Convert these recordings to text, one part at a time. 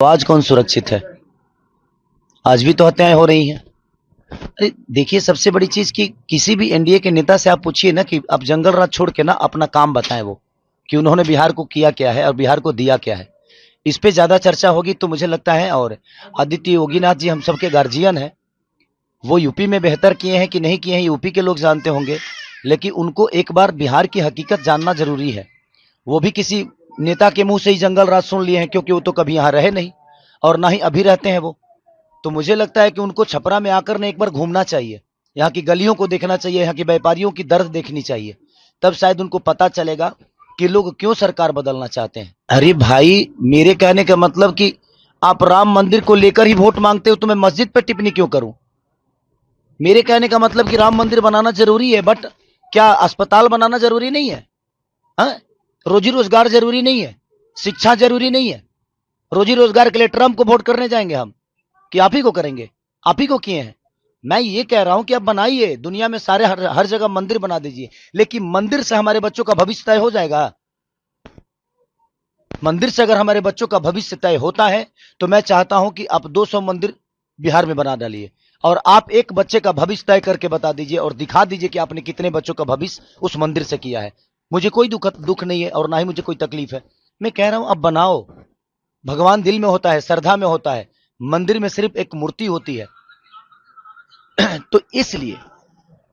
तो आज कौन सुरक्षित है? आज भी तो हत्याएं हो रही हैं। अरे देखिए, सबसे बड़ी चीज कि किसी भी एनडीए के नेता से आप पूछिए ना कि आप जंगल राज छोड़ के ना अपना काम बताएं, वो कि उन्होंने बिहार को किया क्या है और बिहार को दिया क्या है। इस पे ज्यादा चर्चा होगी तो मुझे लगता है। और आदित्य योगीनाथ जी हम सबके गार्जियन हैं, वो यूपी में बेहतर किए हैं कि नहीं किए हैं यूपी के लोग जानते होंगे, लेकिन उनको एक बार बिहार की हकीकत जानना जरूरी है। वो भी किसी नेता के मुंह से ही जंगल राज सुन लिए हैं, क्योंकि वो तो कभी यहाँ रहे नहीं और ना ही अभी रहते हैं वो। तो मुझे लगता है कि उनको छपरा में आकर ने एक बार घूमना चाहिए, यहाँ की गलियों को देखना चाहिए, यहाँ के व्यापारियों की दर्द देखनी चाहिए। तब शायद उनको पता चलेगा कि लोग क्यों सरकार बदलना चाहते हैं। अरे भाई, मेरे कहने का मतलब कि आप राम मंदिर को लेकर ही वोट मांगते हो तो मैं मस्जिद पर टिप्पणी क्यों करूं? मेरे कहने का मतलब कि राम मंदिर बनाना जरूरी है, बट क्या अस्पताल बनाना जरूरी नहीं है? हाँ? रोजी रोजगार जरूरी नहीं है? शिक्षा जरूरी नहीं है? रोजी रोजगार के लिए ट्रंप को वोट करने जाएंगे हम कि आप ही को करेंगे? आप ही को किए हैं। मैं ये कह रहा हूं कि आप बनाइए, दुनिया में सारे हर जगह मंदिर बना दीजिए, लेकिन मंदिर से हमारे बच्चों का भविष्य तय हो जाएगा? मंदिर से अगर हमारे बच्चों का भविष्य तय होता है तो मैं चाहता हूं कि आप 200 मंदिर बिहार में बना डालिए और आप एक बच्चे का भविष्य तय करके बता दीजिए और दिखा दीजिए कि आपने कितने बच्चों का भविष्य उस मंदिर से किया है। मुझे कोई दुख नहीं है और ना ही मुझे कोई तकलीफ है। मैं कह रहा हूं अब बनाओ। भगवान दिल में होता है, श्रद्धा में होता है, मंदिर में सिर्फ एक मूर्ति होती है। तो इसलिए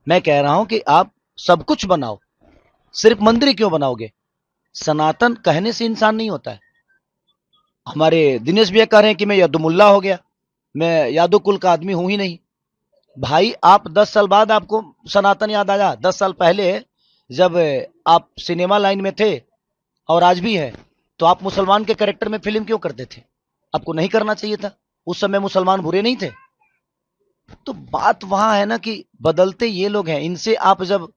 मैं कह रहा हूं कि आप सब कुछ बनाओ, सिर्फ मंदिर क्यों बनाओगे? सनातन कहने से इंसान नहीं होता है। हमारे दिनेश भैया कह रहे हैं कि मैं यदुमुल्ला हो गया, मैं यादव कुल का आदमी हूं ही नहीं। भाई, आप 10 साल बाद आपको सनातन याद आया? 10 साल पहले जब आप सिनेमा लाइन में थे और आज भी है, तो आप मुसलमान के कैरेक्टर में फिल्म क्यों करते थे? आपको नहीं करना चाहिए था। उस समय मुसलमान बुरे नहीं थे। तो बात वहां है ना कि बदलते ये लोग हैं। इनसे आप जब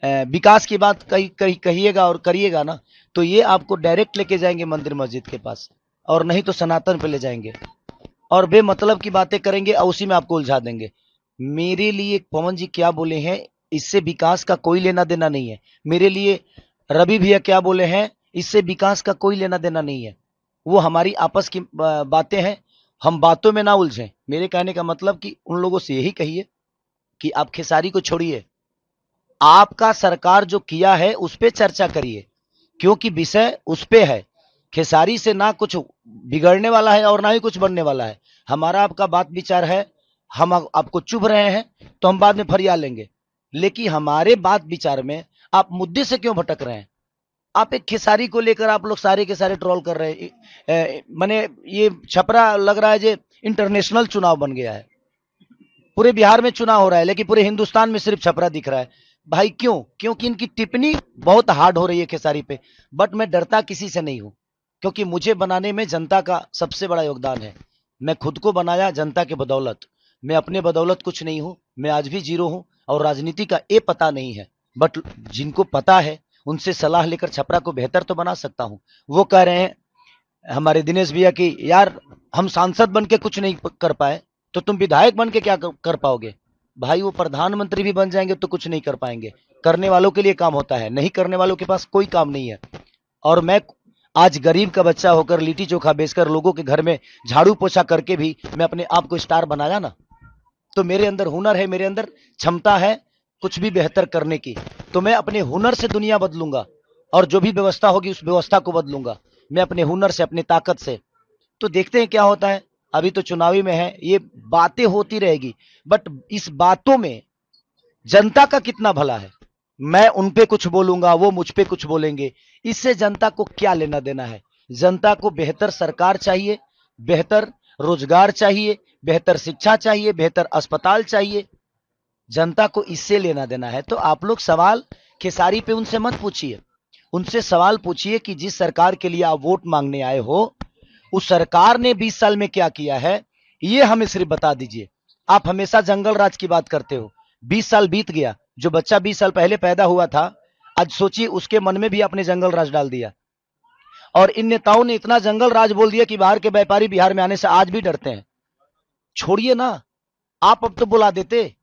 विकास की बात कहिएगा और करिएगा ना, तो ये आपको डायरेक्ट लेके जाएंगे मंदिर मस्जिद के पास, और नहीं तो सनातन पे ले जाएंगे और बेमतलब की बातें करेंगे और उसी में आपको उलझा देंगे। मेरे लिए पवन जी क्या बोले हैं, इससे विकास का कोई लेना देना नहीं है। मेरे लिए रवि भैया क्या बोले हैं, इससे विकास का कोई लेना देना नहीं है। वो हमारी आपस की बातें हैं, हम बातों में ना उलझें। मेरे कहने का मतलब कि उन लोगों से यही कहिए कि आप खेसारी को छोड़िए, आपका सरकार जो किया है उस पर चर्चा करिए, क्योंकि विषय उस पे है। खेसारी से ना कुछ बिगड़ने वाला है और ना ही कुछ बनने वाला है। हमारा आपका बात विचार है, हम आपको चुभ रहे हैं तो हम बाद में फरिया लेंगे, लेकिन हमारे बात विचार में आप मुद्दे से क्यों भटक रहे हैं? आप एक खेसारी को लेकर आप लोग सारे के सारे ट्रोल कर रहे हैं। मैंने ये छपरा लग रहा है जो इंटरनेशनल चुनाव बन गया है। पूरे बिहार में चुनाव हो रहा है लेकिन पूरे हिंदुस्तान में सिर्फ छपरा दिख रहा है। भाई क्यों? क्योंकि इनकी टिप्पणी बहुत हार्ड हो रही है खेसारी पे। बट मैं डरता किसी से नहीं हूं, क्योंकि मुझे बनाने में जनता का सबसे बड़ा योगदान है। मैं खुद को बनाया जनता के बदौलत, मैं अपने बदौलत कुछ नहीं हूं। मैं आज भी जीरो हूं और राजनीति का ये पता नहीं है, बट जिनको पता है उनसे सलाह लेकर छपरा को बेहतर तो बना सकता हूं। वो कह रहे हैं हमारे दिनेश भैया की, यार हम सांसद बन के कुछ नहीं कर पाए तो तुम विधायक बन के क्या कर पाओगे? भाई, वो प्रधानमंत्री भी बन जाएंगे तो कुछ नहीं कर पाएंगे। करने वालों के लिए काम होता है, नहीं करने वालों के पास कोई काम नहीं है। और मैं आज गरीब का बच्चा होकर लिट्टी चोखा बेचकर लोगों के घर में झाड़ू पोछा करके भी मैं अपने आप को स्टार बनाया ना, तो मेरे अंदर हुनर है, मेरे अंदर क्षमता है कुछ भी बेहतर करने की। तो मैं अपने हुनर से दुनिया बदलूंगा और जो भी व्यवस्था होगी उस व्यवस्था को बदलूंगा, मैं अपने हुनर से, अपनी ताकत से। तो देखते हैं क्या होता है। अभी तो चुनावी में है, ये बातें होती रहेगी, बट इस बातों में जनता का कितना भला है? मैं उन पे कुछ बोलूंगा, वो मुझ पे कुछ बोलेंगे, इससे जनता को क्या लेना देना है? जनता को बेहतर सरकार चाहिए, बेहतर रोजगार चाहिए, बेहतर शिक्षा चाहिए, बेहतर अस्पताल चाहिए। जनता को इससे लेना देना है। तो आप लोग सवाल खेसारी पे उनसे मत पूछिए, उनसे सवाल पूछिए कि जिस सरकार के लिए आप वोट मांगने आए हो उस सरकार ने 20 साल में क्या किया है, ये हमें सिर्फ बता दीजिए। आप हमेशा जंगल राज की बात करते हो। 20 साल बीत गया, जो बच्चा 20 साल पहले पैदा हुआ था, आज सोचिए उसके मन में भी आपने जंगल राज डाल दिया। और इन नेताओं ने इतना जंगल राज बोल दिया कि बाहर के व्यापारी बिहार में आने से आज भी डरते हैं। छोड़िए ना, आप अब तो बुला देते।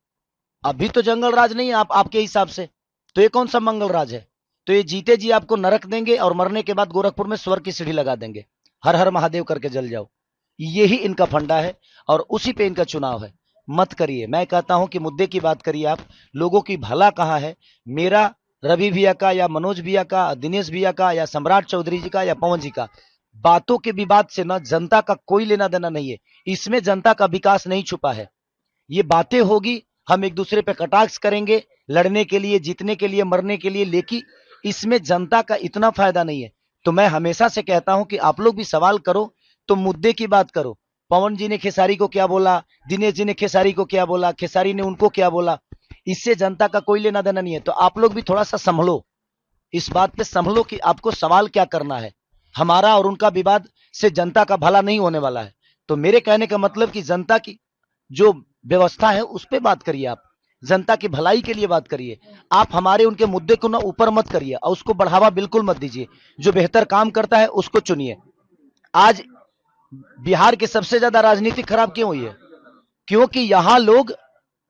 अभी तो जंगल राज नहीं है आप, आपके हिसाब से तो ये कौन सा मंगल राज है? तो ये जीते जी आपको नरक देंगे और मरने के बाद गोरखपुर में स्वर्ग की सीढ़ी लगा देंगे। हर हर महादेव करके जल जाओ। यही इनका फंडा है और उसी पे इनका चुनाव है। मत करिए, मैं कहता हूं कि मुद्दे की बात करिए आप। लोगों की भला कहाँ है, मेरा, रवि भैया का या मनोज भैया का, दिनेश भैया का या सम्राट चौधरी जी का या पवन जी का, बातों के विवाद से ना जनता का कोई लेना देना नहीं है। इसमें जनता का विकास नहीं छुपा है। ये बातें होगी, हम एक दूसरे पे कटाक्ष करेंगे, लड़ने के लिए, जीतने के लिए, मरने के लिए, लेकिन इसमें जनता का इतना फायदा नहीं है। तो मैं हमेशा से कहता हूं कि आप लोग भी सवाल करो तो मुद्दे की बात करो। पवन जी ने खेसारी को क्या बोला, दिनेश जी ने खेसारी को क्या बोला, खेसारी ने उनको क्या बोला, इससे जनता का कोई लेना देना नहीं है। तो आप लोग भी थोड़ा सा संभलो, इस बात पे संभलो कि आपको सवाल क्या करना है। हमारा और उनका विवाद से जनता का भला नहीं होने वाला है। तो मेरे कहने का मतलब कि जनता की जो व्यवस्था है उस पर बात करिए, आप जनता की भलाई के लिए बात करिए। आप हमारे उनके मुद्दे को ना ऊपर मत करिए और उसको बढ़ावा बिल्कुल मत दीजिए। जो बेहतर काम करता है उसको चुनिए। आज बिहार की सबसे ज्यादा राजनीति खराब क्यों हुई है? क्योंकि यहां लोग,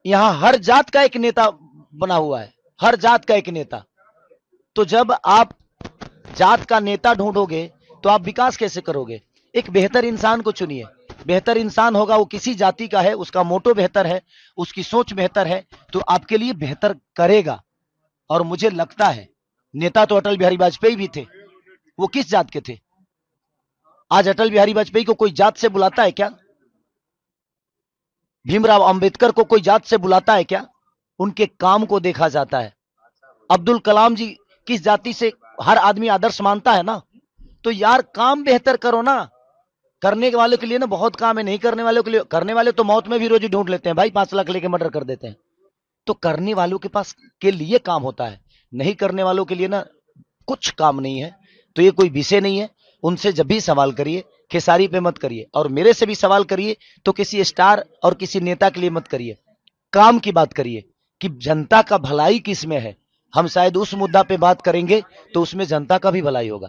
यहां हर जात का एक नेता बना हुआ है, हर जात का एक नेता। तो जब आप जात का नेता ढूंढोगे तो आप विकास कैसे करोगे? एक बेहतर इंसान को चुनिए। बेहतर इंसान होगा, वो किसी जाति का है, उसका मोटो बेहतर है, उसकी सोच बेहतर है, तो आपके लिए बेहतर करेगा। और मुझे लगता है नेता तो अटल बिहारी वाजपेयी भी थे, वो किस जात के थे? आज अटल बिहारी वाजपेयी को कोई जात से बुलाता है क्या? भीमराव अंबेडकर को कोई जात से बुलाता है क्या? उनके काम को देखा जाता है। अब्दुल कलाम जी किस जाति से हर आदमी आदर्श मानता है ना। तो यार काम बेहतर करो ना। करने वाले के लिए ना बहुत काम है, नहीं करने वालों के लिए, करने वाले तो मौत में भी रोजी ढूंढ लेते हैं भाई, 5 लाख लेके मर्डर कर देते हैं। तो करने वालों के पास के लिए काम होता है, नहीं करने वालों के लिए ना कुछ काम नहीं है। तो ये कोई विषय नहीं है। उनसे जब भी सवाल करिए खेसारी पे मत करिए, और मेरे से भी सवाल करिए तो किसी स्टार और किसी नेता के लिए मत करिए। काम की बात करिए कि जनता का भलाई किस में है। हम शायद उस मुद्दा पे बात करेंगे तो उसमें जनता का भी भलाई होगा।